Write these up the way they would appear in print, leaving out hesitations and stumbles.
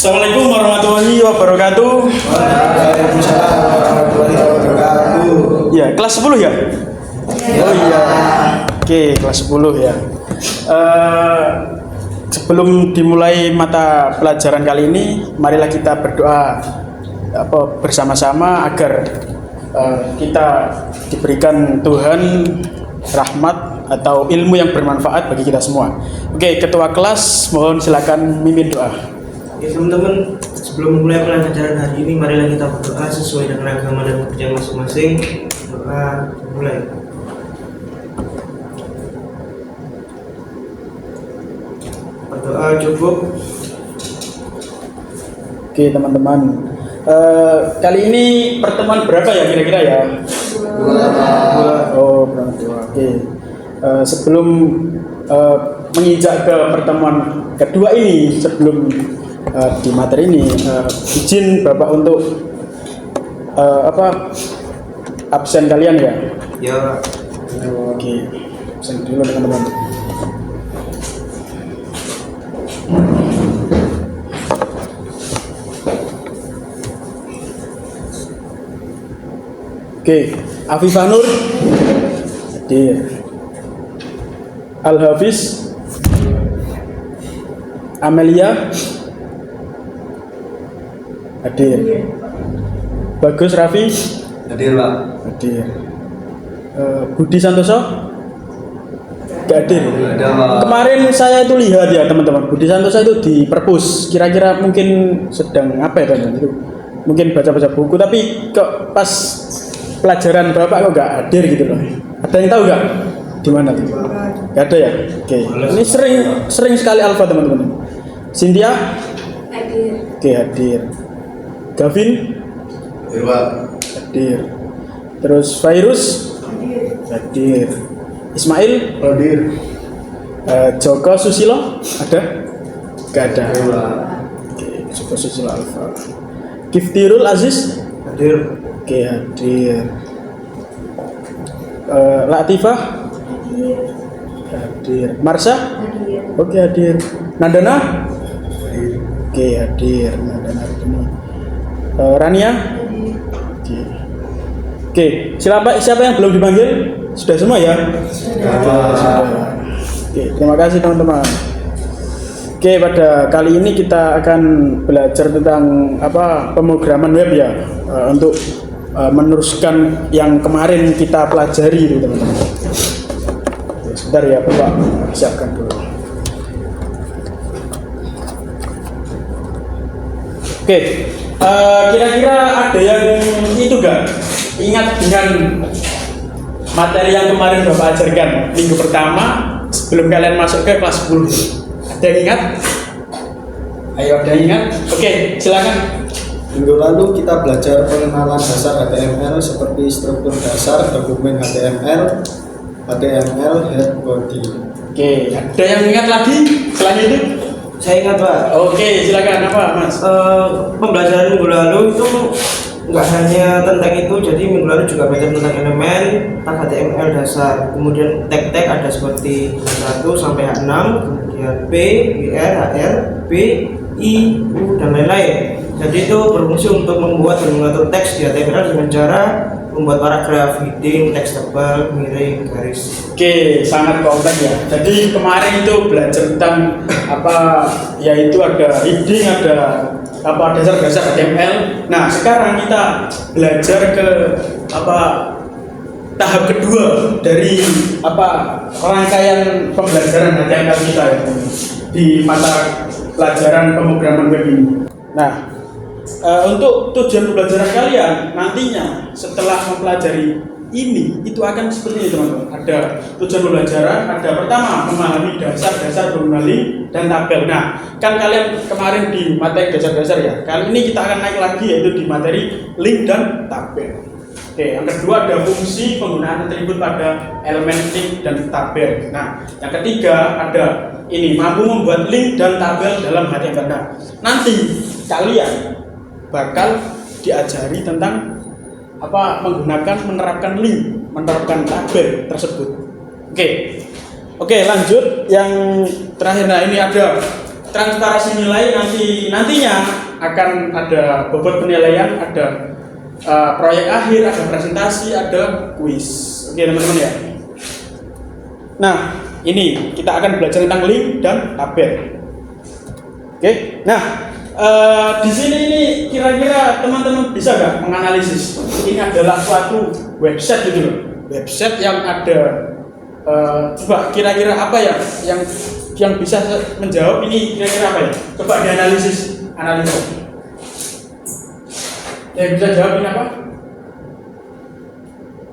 Assalamualaikum warahmatullahi wabarakatuh. Waalaikumsalam warahmatullahi wabarakatuh. Ya, kelas 10 ya? Oh iya. Oke, kelas 10 ya. Sebelum dimulai mata pelajaran kali ini, marilah kita berdoa bersama-sama agar kita diberikan Tuhan rahmat atau ilmu yang bermanfaat bagi kita semua. Oke, ketua kelas mohon silakan mimpin doa. Oke teman-teman, sebelum mulai pelajaran hari ini, marilah kita berdoa sesuai dengan agama dan kepercayaan masing-masing. Doa mulai. Berdoa cukup. Oke teman-teman, kali ini pertemuan berapa ya kira-kira ya? Oh, dua. Oke. Sebelum menginjak ke pertemuan kedua ini, sebelum di materi ini, izin Bapak untuk absen kalian ya? Ya. Oke, absen dulu teman-teman. Oke, Afifah Nur, hadir. Al-Hafiz, Amelia, hadir. Bagus Raffi, Hadir, Pak. hadir. Budi Santoso, gak hadir. Ada, Pak. Kemarin saya itu lihat ya teman-teman, Budi Santoso itu di perpus. Kira-kira mungkin sedang apa ya teman-teman? Itu mungkin baca-baca buku, tapi kok pas pelajaran Bapak kok gak hadir gitu loh. Ada yang tahu gak? Di mana tuh? Gak ada ya? Oke. Ini sering sekali alfa teman-teman. Cynthia? Hadir. Oke, hadir. Gavin? Hadir, Pak. Hadir. Terus Virus? Hadir. Ismail? Hadir. Joko Susilo? Ada? Gak ada. Hadir, Pak. Oke, Joko Susilo alfa. Giftirul Aziz? Hadir. Oke, hadir. Latifah? Hadir. Marsha? Hadir. Oke, hadir. Nandana? Oke, hadir. Nandana ini. Rania? Oke. Oke, siapa yang belum dipanggil? Sudah semua ya? Sudah. Oke, terima kasih teman-teman. Oke, pada kali ini kita akan belajar tentang pemrograman web ya, untuk meneruskan yang kemarin kita pelajari itu teman-teman. Oke, sebentar ya Bapak, siapkan dulu. Oke, kira-kira ada yang itu gak ingat dengan materi yang kemarin Bapak ajarkan minggu pertama sebelum kalian masuk ke kelas 10? Ada yang ingat? Ayo, ada yang ingat? Oke, silakan. Minggu lalu kita belajar pengenalan dasar HTML seperti struktur dasar dokumen HTML, head body. Oke, ada yang ingat lagi selain itu? Saya ingat Pak. Oke, silakan apa Mas? Pembelajaran minggu lalu itu nggak hanya tentang itu, jadi minggu lalu juga belajar tentang elemen, tag HTML dasar, kemudian tag-tag ada seperti H1 sampai H6, kemudian P, WR, HR, P, I, U, dan lain-lain. Jadi itu berfungsi untuk membuat dan mengatur teks di HTML dengan cara membuat paragraf, heading, teks tebal, miring, garis. Oke, sangat kompleks ya. Jadi kemarin itu belajar tentang yaitu ada heading, ada dasar-dasar HTML. Nah, sekarang kita belajar ke tahap kedua dari rangkaian pembelajaran HTML kita ya, di mata pelajaran pemrograman web ini. Nah, untuk tujuan pembelajaran kalian nantinya setelah mempelajari ini itu akan seperti ini teman-teman. Ada tujuan pembelajaran, ada pertama memahami dasar-dasar pengguna link dan tabel. Nah, kan kalian kemarin di materi dasar-dasar ya. Kali ini kita akan naik lagi yaitu di materi link dan tabel. Oke, yang kedua ada fungsi penggunaan atribut pada elemen link dan tabel. Nah, yang ketiga ada ini mampu membuat link dan tabel dalam HTML. Nah, nanti kalian bakal diajari tentang menerapkan link, menerapkan tabel tersebut. Oke, lanjut yang terakhir. Nah, ini ada transparansi nilai nantinya akan ada bobot penilaian, ada proyek akhir, ada presentasi, ada kuis. Oke teman-teman ya. Nah ini kita akan belajar tentang link dan tabel. Oke. Nah di sini ini kira-kira teman-teman bisa nggak menganalisis ini adalah suatu website gitu loh, website yang ada coba kira-kira apa ya yang bisa menjawab ini kira-kira apa ya? Coba dianalisis, analisa. Yang bisa jawab ini apa?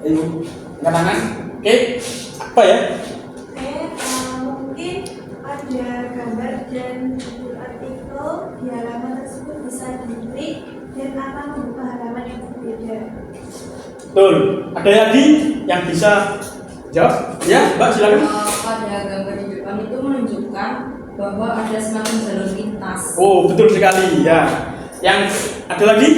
Ayo, angkat tangan. Oke, apa ya? Mungkin ada gambar dan judul artikel di halaman tersebut bisa diklik dan akan membuka halaman yang berbeda. Betul. Ada lagi yang bisa jawab? Ya, Mbak silakan. Pada gambar di depan itu menunjukkan bahwa ada semacam jalur lintas. Oh, betul sekali ya. Yang ada lagi?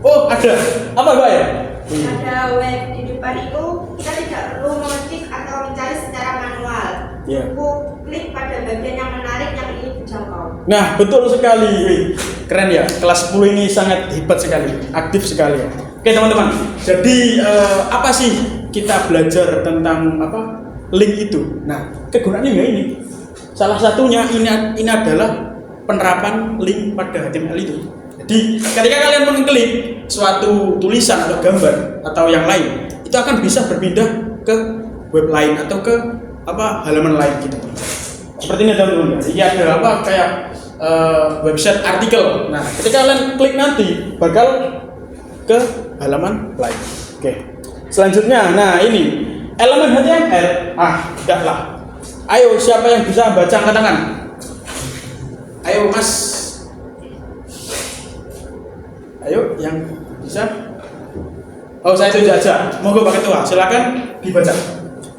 Oh, ada. Apa Mbak ya? Ada web di depan itu kita tidak perlu mengetik atau mencari secara manual. Ya. Cukup klik pada bagian yang menarik yang ingin dijangkau. Nah, betul sekali. Wih, keren ya. Kelas 10 ini sangat hebat sekali, aktif sekali ya. Oke teman-teman. Jadi apa sih kita belajar tentang apa link itu? Nah, kegunaannya enggak ini. Salah satunya ini adalah penerapan link pada HTML itu. Jadi ketika kalian mengklik suatu tulisan atau gambar atau yang lain, itu akan bisa berpindah ke web lain atau ke halaman lain gitu. Seperti ini teman-teman. Ini ada kayak website artikel. Nah, ketika kalian klik nanti bakal ke halaman lain. Oke. Selanjutnya, nah ini elemen HTML. Udahlah. Ayo siapa yang bisa baca angkat tangan? Ayo Mas. Ayo yang bisa. Oh saya tunjuk aja. Monggo Pak Ketua, silakan dibaca.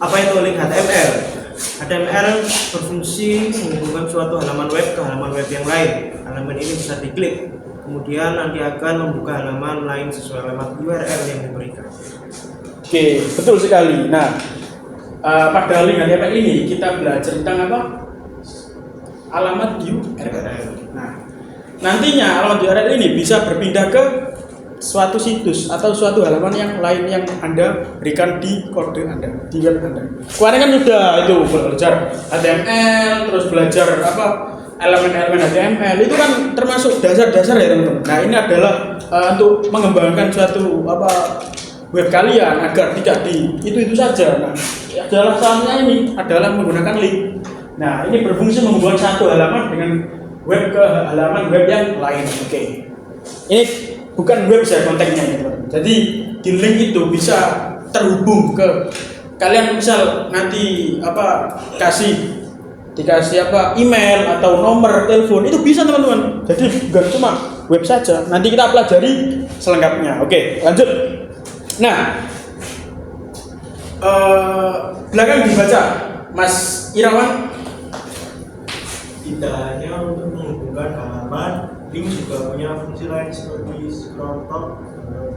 Apa itu link HTML? HTML berfungsi menghubungkan suatu halaman web ke halaman web yang lain. Halaman ini bisa diklik, kemudian nanti akan membuka halaman lain sesuai alamat URL yang diberikan. Oke, betul sekali. Nah, pada link HTML ini kita belajar tentang apa? Alamat URL. Nah, nantinya alamat URL ini bisa berpindah ke suatu situs atau suatu halaman yang lain yang Anda berikan di kode Anda, di web Anda. Kemarin kan sudah itu belajar HTML, terus belajar elemen-elemen HTML itu kan termasuk dasar-dasar ya teman-teman. Nah ini adalah untuk mengembangkan suatu web kalian agar tidak di itu saja. Nah adalah salahnya ini adalah menggunakan link. Nah ini berfungsi menghubungkan satu halaman dengan web ke halaman web yang lain. Oke. Ini bukan web saya konteksnya ya teman-teman. Jadi di link itu bisa terhubung ke kalian, misal nanti dikasih email atau nomor telepon itu bisa teman-teman. Jadi bukan cuma web saja. Nanti kita pelajari selengkapnya. Oke, lanjut. Nah, belakang dibaca, Mas Irawan. Tidak hanya untuk menghubungkan halaman, link juga punya fungsi lain seperti scroll top,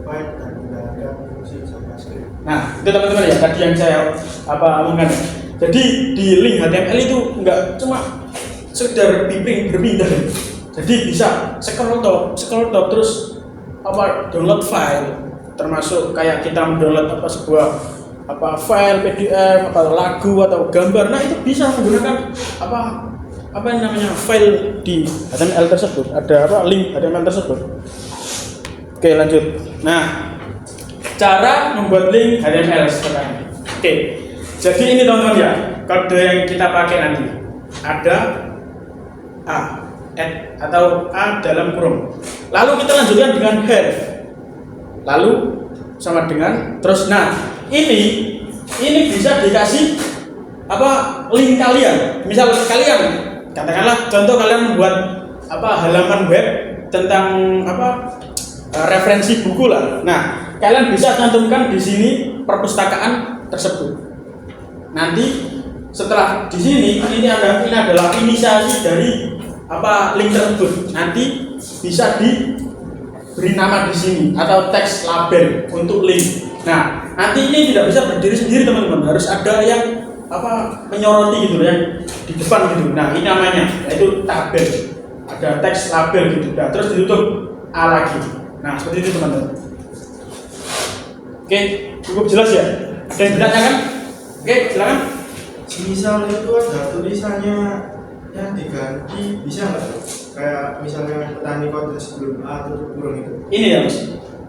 file, dan tidak ada fungsi JavaScript. Nah, itu teman-teman ya tadi yang saya omongkan. Jadi di link HTML itu enggak cuma sekedar berpindah. Jadi bisa scroll top terus download file, termasuk kayak kita mendownload sebuah file PDF, lagu atau gambar. Nah, itu bisa menggunakan file di HTML tersebut, ada link HTML tersebut. Oke, lanjut. Nah, cara membuat link HTML sekarang. Oke, jadi ini teman-teman ya, kode yang kita pakai nanti ada A dalam kurung. Lalu kita lanjutkan dengan head. Lalu sama dengan terus. Nah, ini bisa dikasih link kalian. Misal kalian katakanlah contoh kalian membuat halaman web tentang referensi buku lah. Nah, kalian bisa cantumkan di sini perpustakaan tersebut. Nanti setelah di sini ini adalah inisiasi dari link tersebut. Nanti bisa diberi nama di sini atau teks label untuk link. Nah, nanti ini tidak bisa berdiri sendiri teman-teman. Harus ada yang menyoroti gitu yang di depan gitu. Nah, ini namanya yaitu tabel. Ada teks label gitu. Nah, terus ditutup A lagi. Nah, seperti itu teman-teman. Oke, cukup jelas ya? Ada yang bertanya kan? Oke, silakan. Misal itu ada tulisannya yang diganti, bisa nggak? Kayak misalnya petani kota sebelum A tutup kurung itu. Ini ya Mas?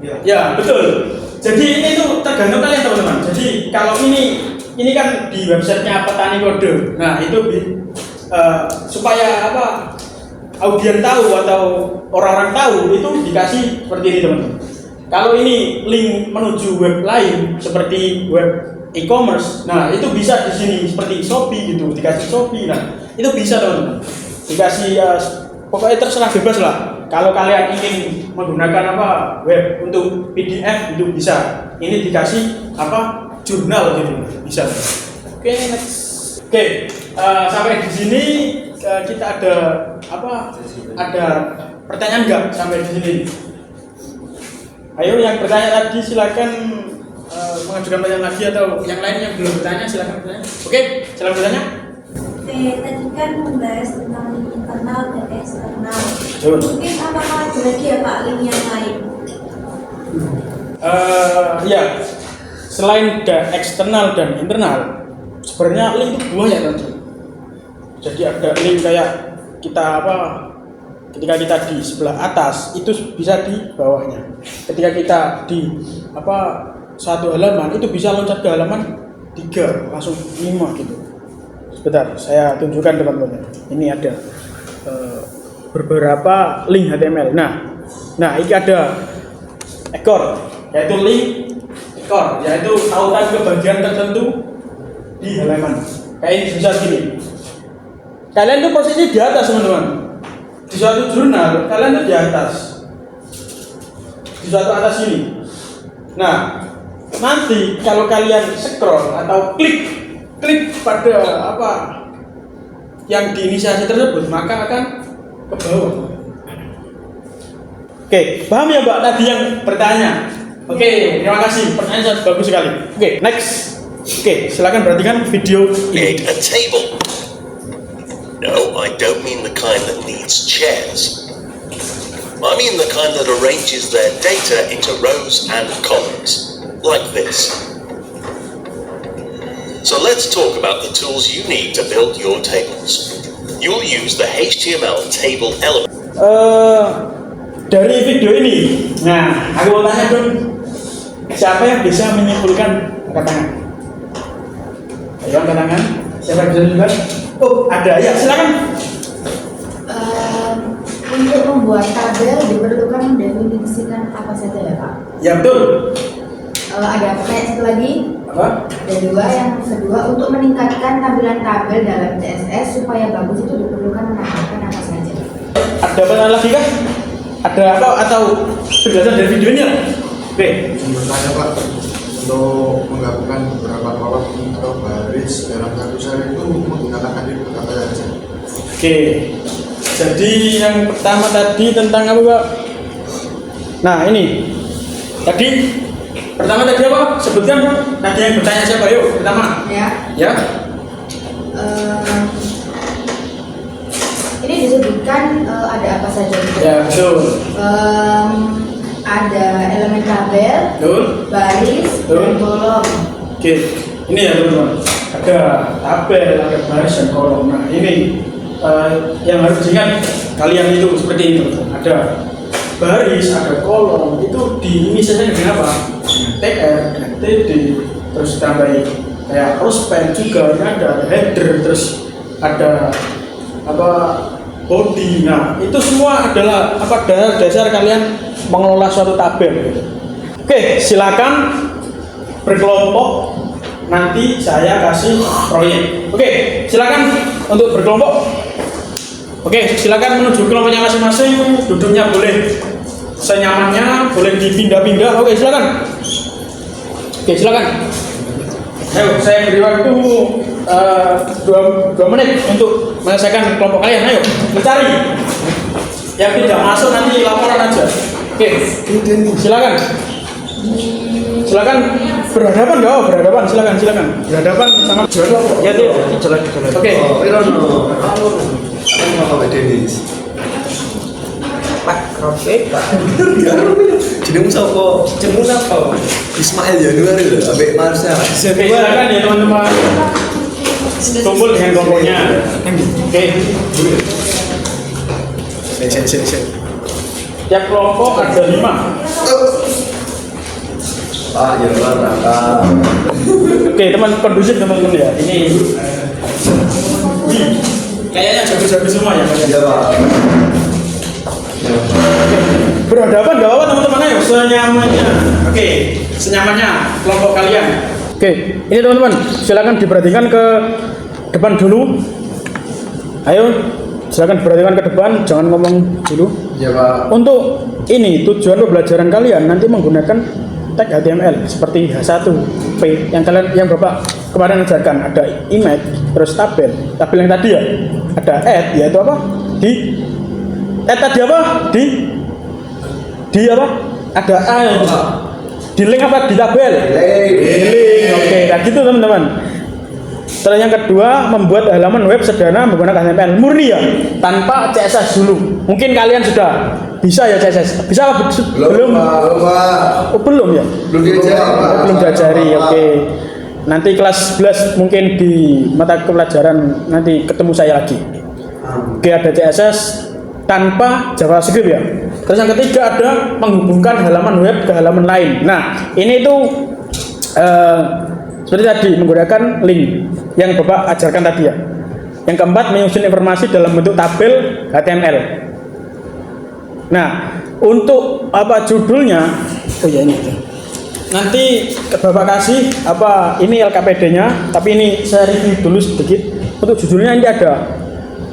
Ya. Ya, betul. Jadi ini tuh tergantung kalian teman-teman. Jadi kalau ini kan di websitenya Petani Kode. Nah, itu supaya audien tahu atau orang-orang tahu itu dikasih seperti ini teman-teman. Kalau ini link menuju web lain seperti web e-commerce, nah itu bisa di sini seperti Shopee gitu, dikasih Shopee. Nah itu bisa teman-teman, dikasih pokoknya terserah bebas lah. Kalau kalian ingin menggunakan web untuk PDF itu bisa. Ini dikasih jurnal gitu, bisa. Oke, next. Oke, sampai di sini kita ada ada pertanyaan nggak sampai di sini? Ayo yang bertanya lagi silakan mengajukan pertanyaan lagi atau yang lain yang belum bertanya silakan bertanya. Oke, silakan bertanya. Oke, tadi kan membahas tentang link internal dan eksternal. Mungkin apakah ada lagi ya Pak link yang lain? Ya, selain eksternal dan internal, sebenarnya link itu banyak teman-teman. Jadi ada link kayak kita ketika kita di sebelah atas itu bisa di bawahnya. Ketika kita di satu halaman itu bisa loncat ke halaman 3 langsung 5 gitu. Sebentar, saya tunjukkan teman-teman. Ini ada beberapa link HTML. Nah ini ada ekor, yaitu link ekor, yaitu tautan ke bagian tertentu di halaman. Kayak ini bisa gini. Kalian tuh posisi di atas teman-teman. Di suatu jurnal kalian tuh di atas. Di suatu atas ini. Nah, nanti kalau kalian scroll atau klik pada yang diinisiasi tersebut, maka akan ke bawah. Oke, paham ya Mbak tadi yang bertanya? Oke, terima kasih. Pertanyaan bagus sekali. Oke, next. Oke, silakan perhatikan video ini. A table. No, I don't mean the kind that needs chairs. I mean the kind that arranges their data into rows and columns, like this. So let's talk about the tools you need to build your tables. You'll use the HTML table element. Dari video ini, nah aku mau tanya dong, siapa yang bisa menyimpulkan angkat tangan? Ayo angkat tangan, siapa yang bisa menyimpulkan? Oh ada, ya silakan. Untuk membuat tabel diperlukan mendefinisikan apa saja ya Pak? Ya betul. Ada pertanyaan satu lagi. Apa? Ada dua. Yang kedua, untuk meningkatkan tampilan tabel dalam CSS supaya bagus itu diperlukan menambahkan apa saja? Ada pertanyaan lagi kah? Ada apa atau penjelasan dari videonya? Oke. Bertanya Pak, untuk menggabungkan beberapa kolom atau baris dalam satu sel itu menggunakan atribut apa saja? Oke. Jadi yang pertama tadi tentang apa Pak? Nah ini tadi pertama tadi apa? Sebutkan Pak. Tadi yang bertanya siapa? Yuk pertama. Ya. Ini disebutkan ada apa saja? Ya betul. Ada elemen tabel, Betul. baris, dan kolom. Oke. Ini ya teman-teman. Ada tabel, ada baris dan kolom. Nah ini yang harus diingat kalian itu seperti ini teman-teman. Ada baris, ada kolom. Itu diinisiasi dengan apa? TR, dengan TD, terus tambahin kayak rospen juga. Ini ada header, terus ada body. Nah itu semua adalah dasar kalian mengelola suatu tabel gitu. Oke, silakan berkelompok. Nanti saya kasih proyek. Oke, silakan untuk berkelompok. Oke, silakan menuju kelompoknya masing-masing. Duduknya boleh senyamannya, boleh dipindah-pindah. Oke, silakan. Oke, silakan. Ayo, saya beri waktu 2 menit untuk menyelesaikan kelompok kalian. Ayo, mencari. Yang tidak masuk nanti laporan aja. Oke, silakan. Silakan Berhadapan nggak? Oh, berhadapan. Silakan. Berhadapan sama juara kelompok. Ya dia jalan. Oke. Irono. Aku mau Pak Denis. Pak Rofi. Jenengmu sapa? Ismail Januari lho, ambek Marsha. Oke, silakan ya teman-teman. Kumpul dengan kelompoknya. Oke. Sik. Tiap kelompok ada 5. Pak, ya Raka. Oke, teman kondusif teman-teman ya. Ini kayaknya jago-jago semua ya. Iya, Pak. Berhadapan gak apa-apa teman-teman, ayo senyamannya. Oke, senyamannya kelompok kalian. Oke, ini teman-teman, silakan diperhatikan ke depan dulu. Ayo, silakan diperhatikan ke depan, jangan ngomong dulu. Iya, Pak. Untuk ini tujuan pembelajaran kalian nanti menggunakan tag HTML seperti H1P yang Bapak kemarin ajarkan, ada image, terus tabel yang tadi ya, ada add, yaitu apa? Tadi apa? Di apa? Ada A yang di link apa? Di tabel. Link. Oke, nah gitu teman-teman. Terus yang kedua, membuat halaman web sederhana menggunakan HTML murni ya, tanpa CSS dulu. Mungkin kalian sudah bisa ya CSS. Bisa apa? Belum. Pak. Oh, belum ya? Belum diajari. Belum diajari. Oke. Nanti kelas 11 mungkin di mata pelajaran nanti ketemu saya lagi. Oke, ada CSS tanpa JavaScript ya. Terus yang ketiga ada menghubungkan halaman web ke halaman lain. Nah, ini tuh seperti tadi menggunakan link yang Bapak ajarkan tadi ya. Yang keempat, menyusun informasi dalam bentuk tabel HTML. Nah, untuk apa judulnya? Oh ya ini. Nanti Bapak kasih apa ini LKPD-nya, tapi ini saya review dulu sedikit. Untuk judulnya ini ada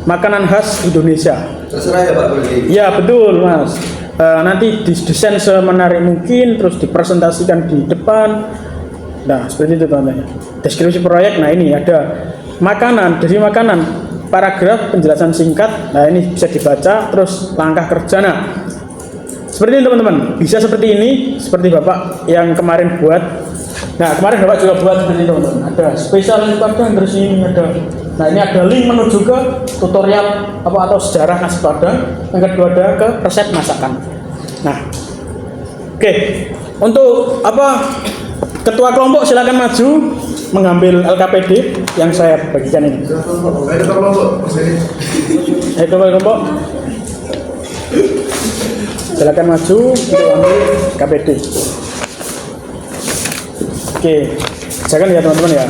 makanan khas Indonesia. Terserah ya Pak Budi. Ya betul Mas. Nanti didesain semenarik mungkin, terus dipresentasikan di depan. Nah seperti itu teman-teman. Deskripsi proyek. Nah ini ada makanan, dari makanan, paragraf penjelasan singkat. Nah ini bisa dibaca, terus langkah kerja. Nah seperti ini teman-teman. Bisa seperti ini, seperti Bapak yang kemarin buat. Nah kemarin Bapak juga buat seperti itu teman-teman. Ada spesial padang, terus ini ada. Nah ini ada link menuju ke tutorial apa atau sejarah nasi padang. Yang kedua ada ke resep masakan. Nah, oke. Untuk apa? Ketua kelompok silakan maju mengambil LKPD yang saya bagikan ini. Ketua kelompok. Silakan maju untuk ambil KPD. Oke, jangan ya teman-teman ya.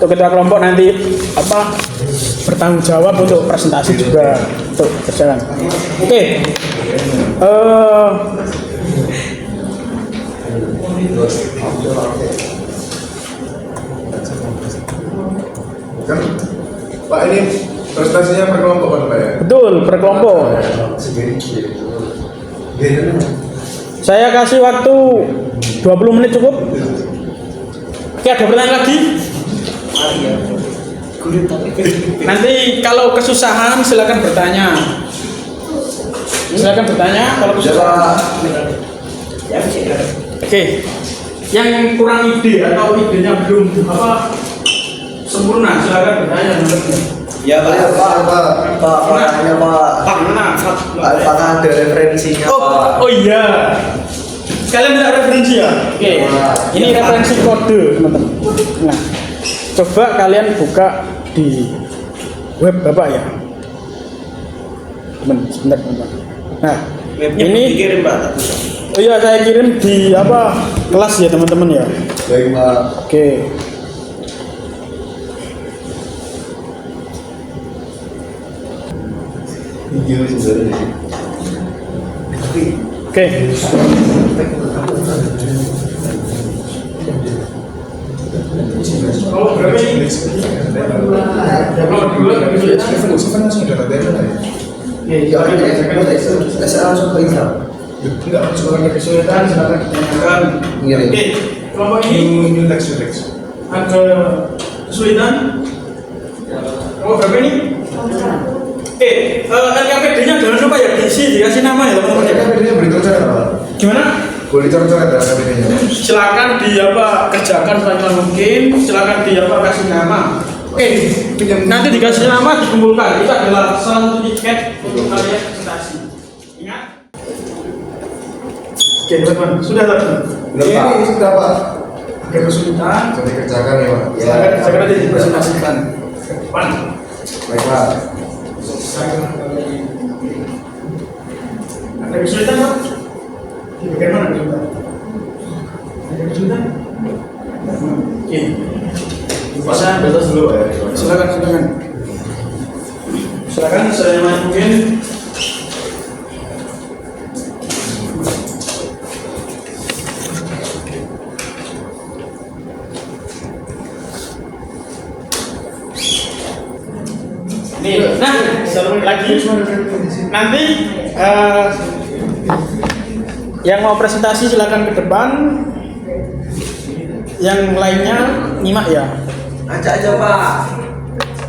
Untuk ketua kelompok nanti apa bertanggung jawab untuk presentasi juga untuk berjalan. Oke. Kan Pak ini prestasinya per kelompok kan Pak ya? Betul, per kelompok. Saya kasih waktu 20 menit cukup. Oke, ada pertanyaan lagi? Nanti kalau kesusahan silakan bertanya. Silakan bertanya kalau kesusahan. Oke. Yang kurang ide atau idenya belum apa sempurna silakan bertanya. Ya Pak, ya Pak, ya Pak. Apakah ada referensinya Pak? Oh iya. Kalian minta referensi ya? Oke. Ini referensi kode teman-teman. Nah, coba kalian buka di web Bapak ya. Sebentar teman-teman. Nah, ini dikirim Pak. Oh iya, saya kirim di apa kelas ya teman-teman ya. Baik Pak. Oke. Video sebenarnya. Oke. Oh, berapa ini? Saya langsung ke Instagram. Enggak, sebagai kesulitan silakan ditanyakan. Oke, kelompok ini ada kesulitan. Oh, berapa ini? Oke, LKPD-nya jangan lupa ya diisi, dikasih nama ya teman-teman. LKPD-nya berikut saja Pak. Gimana? boleh coret-coret ya KTP-nya. Silakan kerjakan semaksimal mungkin. Silakan kasih nama. Oke, nanti dikasih nama dikumpulkan. Itu adalah salah satu tiket untuk kalian presentasi. Ingat? Oke, teman-teman, sudah teman. Ini sudah Pak. Oke, kesulitan. Jadi kerjakan ya Pak. Silakan kerjakan nanti dipresentasikan. Pan. Baik Pak. Ada kesulitan Pak? Bagaimana kesulitan? Ada kesulitan? Oke. Bisa batas dulu Pak ya. Silakan saya mungkin. Nih, nah, lagi nanti yang mau presentasi silakan ke depan. Yang lainnya nyimak ya. Ajak aja Pak.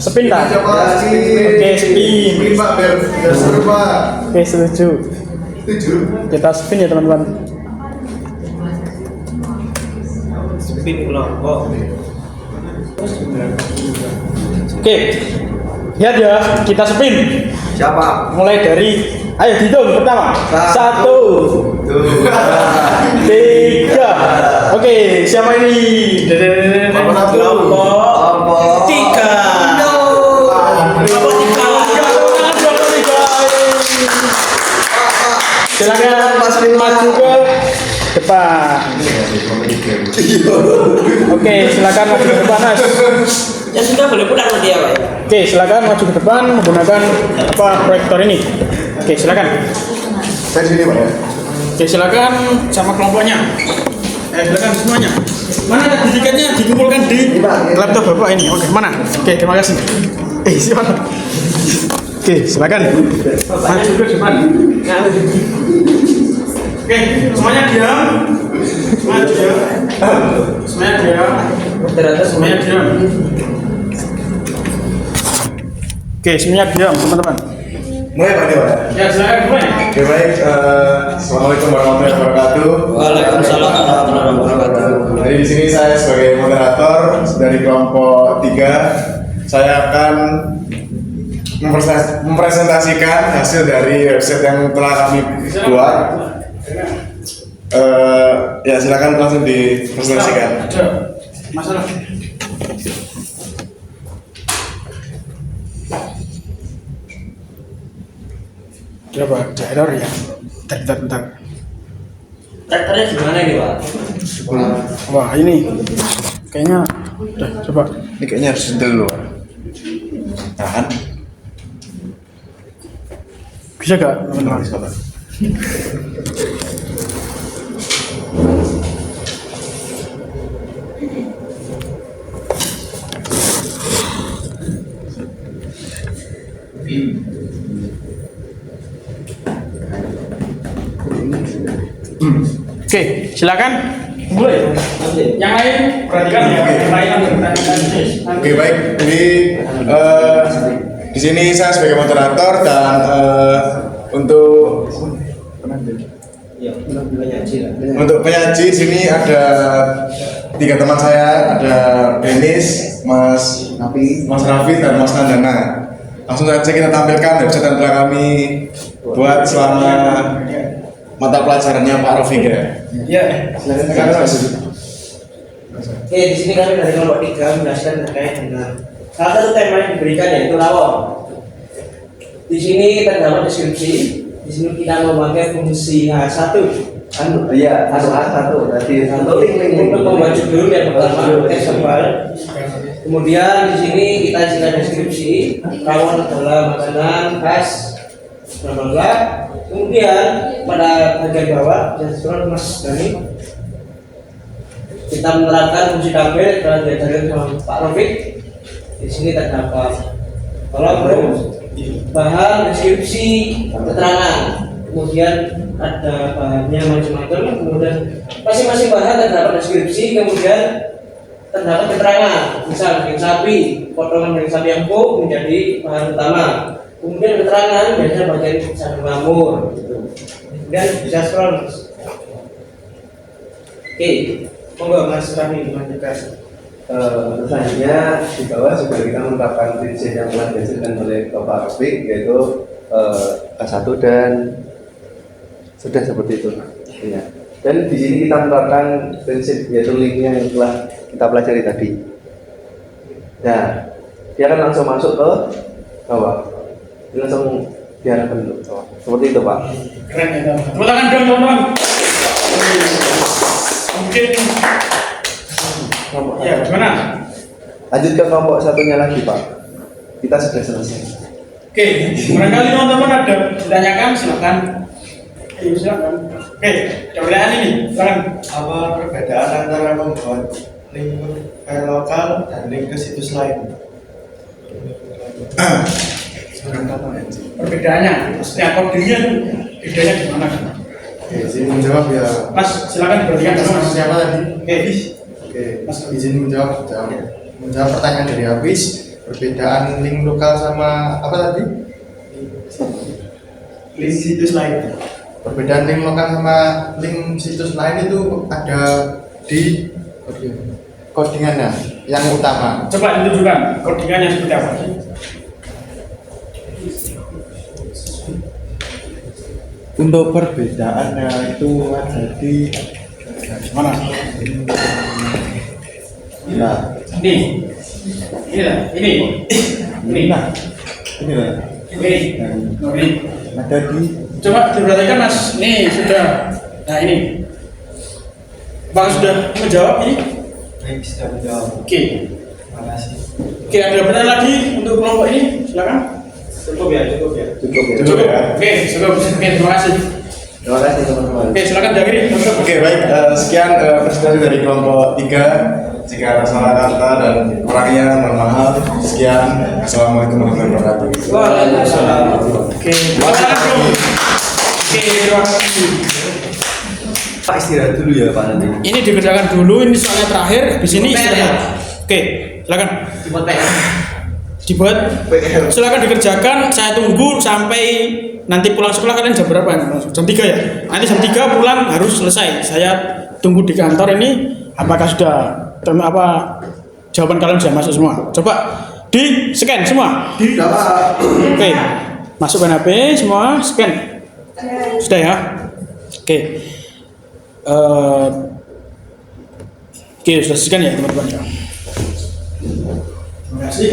Spin tak? Aja Pak. Oke, spin. Spin Pak biar seru Pak. Oke, setuju. Setuju. Kita spin ya teman-teman. Spin kelompok. Oke, lihat ya, kita spin. Siapa? Mulai dari, ayo dihitung pertama. 1, 2, 3. Oke, siapa ini? Kelompok 3. Kelompok 3. Silakan maju ke depan. Oke, silakan maju ke depan, Mas. Ya sudah boleh pulang nanti ya Pak. Oke, silakan maju ke depan menggunakan proyektor ini. Oke, silakan. Saya sini Pak ya. Oke, silakan sama kelompoknya. Silakan semuanya. Mana tiketnya dikumpulkan di laptop Bapak ini. Oke, mana? Oke, terima kasih. Siapa? Oke, silakan. Maju ke depan. Oke, semuanya diam. Semuanya diam. Semuanya diam. Semuanya diam. Oke, semuanya diam, teman-teman. Mulai Pak Dewa. Ya, silakan mulai. Oke baik. Assalamualaikum warahmatullahi wabarakatuh. Waalaikumsalam warahmatullahi wabarakatuh. Jadi di sini saya sebagai moderator dari kelompok 3, saya akan mempresentasikan hasil dari website yang telah kami buat. Ya silakan langsung dipresentasikan. Ada masalah. Coba ada error ya. Bentar. Traktornya gimana ini Pak? Wah ini kayaknya udah coba. Ini kayaknya harus dulu. Tahan. Bisa gak teman-teman? Oke, silakan mulai. Yang lain perhatikan ya. Yang lain perhatikan. Oke baik. Jadi di sini saya sebagai moderator dan untuk penyaji di sini ada 3 teman saya, ada Dennis, Mas Raffi dan Mas Nandana. Langsung saja kita tampilkan website yang telah kami buat selama mata pelajarannya Pak Rafiq ya. Iya. Oke, di sini kami dari kelompok 3 menjelaskan terkait dengan salah satu tema yang diberikan yaitu lawon. Di sini terdapat deskripsi. Di sini kita memakai fungsi H1. Iya, H1 tadi Untuk membaca dulu yang pertama teks tebal. Kemudian di sini kita isikan deskripsi. Lawon adalah makanan khas bla. Kemudian pada bagian bawah saya Mas Dani, kita menerapkan fungsi tabel telah diajarkan sama Pak Rafiq. Di sini terdapat kolom bahan, deskripsi, keterangan. Kemudian ada bahannya macam-macam. Kemudian masing-masing bahan terdapat deskripsi. Kemudian terdapat keterangan. Misal daging sapi, potongan daging sapi yang empuk menjadi bahan utama. Kemudian keterangan biasanya bagian pisang jamur. Kemudian bisa scroll. Oke, monggo Mas Rani dilanjutkan. Selanjutnya di bawah juga kita menerapkan prinsip yang telah dihasilkan oleh Bapak Rafik, yaitu K1 dan sudah seperti itu. Ya. Dan di sini kita menerapkan prinsip yaitu linknya yang telah kita pelajari tadi. Nah, dia akan langsung masuk ke bawah. Dia langsung diarahkan dulu. Seperti itu, Pak. Keren ya, tepuk tangan dong teman-teman. Mungkin ya gimana? Lanjut ke kelompok satunya lagi, Pak. Kita sudah selesai. Oke, barangkali teman-teman ada ditanyakan, silakan. Ayo silakan. Oke, ada pertanyaan ini, silakan. Apa perbedaan antara membuat link file lokal dan link ke situs lain? Perbedaannya, setiap kodenya bedanya di mana? Oke, izin menjawab ya. Mas, silakan diperhatikan dulu, Mas. Siapa tadi? Oke, Mas, izin menjawab pertanyaan dari Hafiz. Perbedaan link lokal sama apa tadi? Link situs lain. Perbedaan link lokal sama link situs lain itu ada di codingannya yang utama. coba ditunjukkan codingannya seperti apa. Untuk perbedaannya itu ada di Mana? nah, Ini ini lah ini. ada di Coba diperhatikan Mas, nih sudah. Nah ini, Bang sudah menjawab ini. Baik, sudah menjawab. Oke, Terima kasih. oke ada pertanyaan lagi untuk kelompok ini, silakan. Cukup ya. Cukup ya. Cukup. Oke, cukup. Oke, terima kasih. Terima kasih teman-teman. Oke, silakan diakhiri. Oke, baik. Sekian presentasi dari kelompok 3. Jika ada salah kata dan kurangnya, mohon maaf. Sekian. Assalamualaikum warahmatullahi wabarakatuh. Waalaikumsalam. Oke, terima kasih. Pak istirahat dulu ya Pak nanti. Ini dikerjakan dulu, ini soalnya terakhir. Di sini istirahat. Oke, silakan. Dibuat. Silakan dikerjakan. Saya tunggu sampai nanti pulang sekolah. Kalian jam berapa? Jam 3 ya. Nanti jam 3 pulang harus selesai. Saya tunggu di kantor ini. Apakah sudah jawaban kalian sudah masuk semua? Coba di scan semua. Oke, masukkan HP semua, scan. Sudah ya. Oke. Oke, sudah scan ya teman-teman ya. Terima kasih.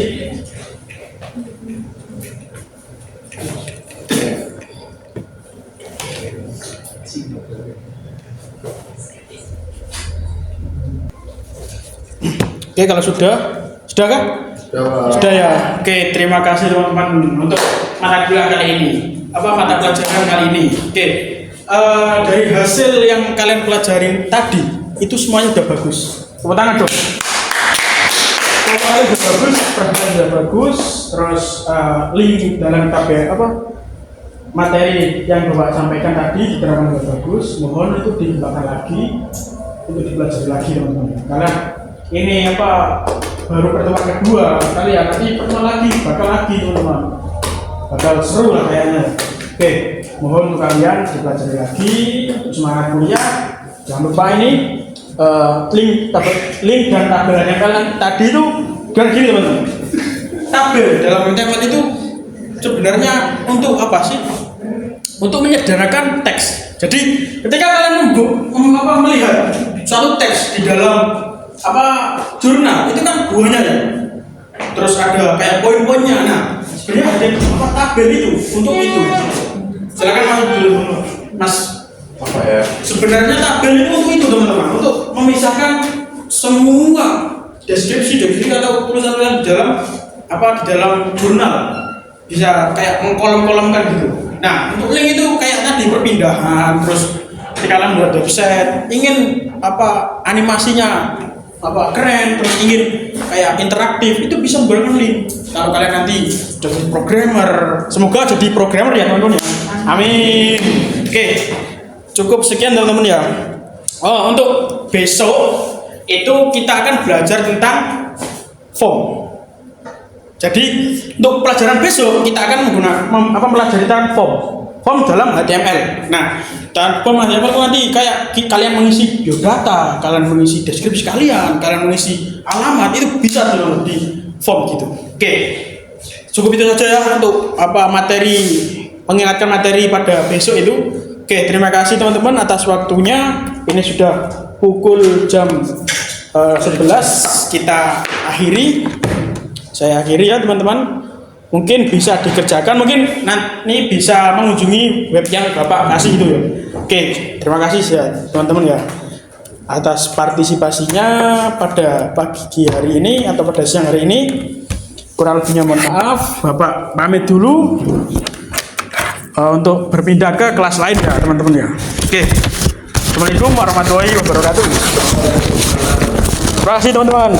Oke, kalau sudah kah? Sudah ya. Oke, terima kasih teman-teman untuk mata kuliah kali ini. Mata pelajaran kali ini. Oke, dari hasil yang kalian pelajarin tadi itu semuanya udah bagus. Tepuk tangan dong. Semuanya udah bagus, perhatian udah bagus. Terus link dalam tabel materi yang Bapak sampaikan tadi diterapkan udah bagus. Mohon itu dikembangkan lagi untuk dipelajari lagi teman-teman. Karena ini baru pertemuan kedua kalian, nanti pertemuan lagi teman-teman, bakal seru lah kayaknya. Oke, mohon untuk kalian dipelajari lagi, semangat kuliah. Jangan lupa ini link dan tabel yang kalian tadi itu dan gini teman-teman. Tabel dalam MTML itu sebenarnya untuk apa sih? Untuk menyederhanakan teks. Jadi ketika kalian melihat suatu teks di dalam jurnal itu kan buahnya ya, terus ada kayak poin-poinnya. Nah, sebenarnya ada tabel itu untuk itu. Silakan masuk dulu Mas. Sebenarnya tabel itu untuk itu teman-teman, untuk memisahkan semua deskripsi atau tulisan-tulisan di dalam jurnal, bisa kayak mengkolom-kolomkan gitu. Nah, untuk link itu kayak tadi perpindahan, terus ketika kalian buat website ingin animasinya keren, terus ingin kayak interaktif, itu bisa menggunakan link. Kalau kalian nanti jadi programmer, semoga jadi programmer ya teman-teman ya. Amin. Oke, cukup sekian teman-teman ya. Untuk besok itu kita akan belajar tentang form. Jadi untuk pelajaran besok kita akan mempelajari tentang form. form dalam HTML. Nah, dan form HTML itu nanti kayak kalian mengisi biodata, kalian mengisi deskripsi kalian mengisi alamat, itu bisa download di form gitu. Oke, cukup itu saja ya untuk materi, mengingatkan materi pada besok itu. Oke, terima kasih teman-teman atas waktunya. Ini sudah pukul jam 11, kita akhiri. Saya akhiri ya teman-teman. Mungkin bisa dikerjakan, mungkin nanti bisa mengunjungi web yang Bapak kasih itu ya. Oke, terima kasih ya teman-teman ya atas partisipasinya pada pagi hari ini atau pada siang hari ini. Kurang lebihnya mohon maaf. Bapak pamit dulu untuk berpindah ke kelas lain ya teman-teman ya. Oke, Assalamualaikum warahmatullahi wabarakatuh. Terima kasih teman-teman.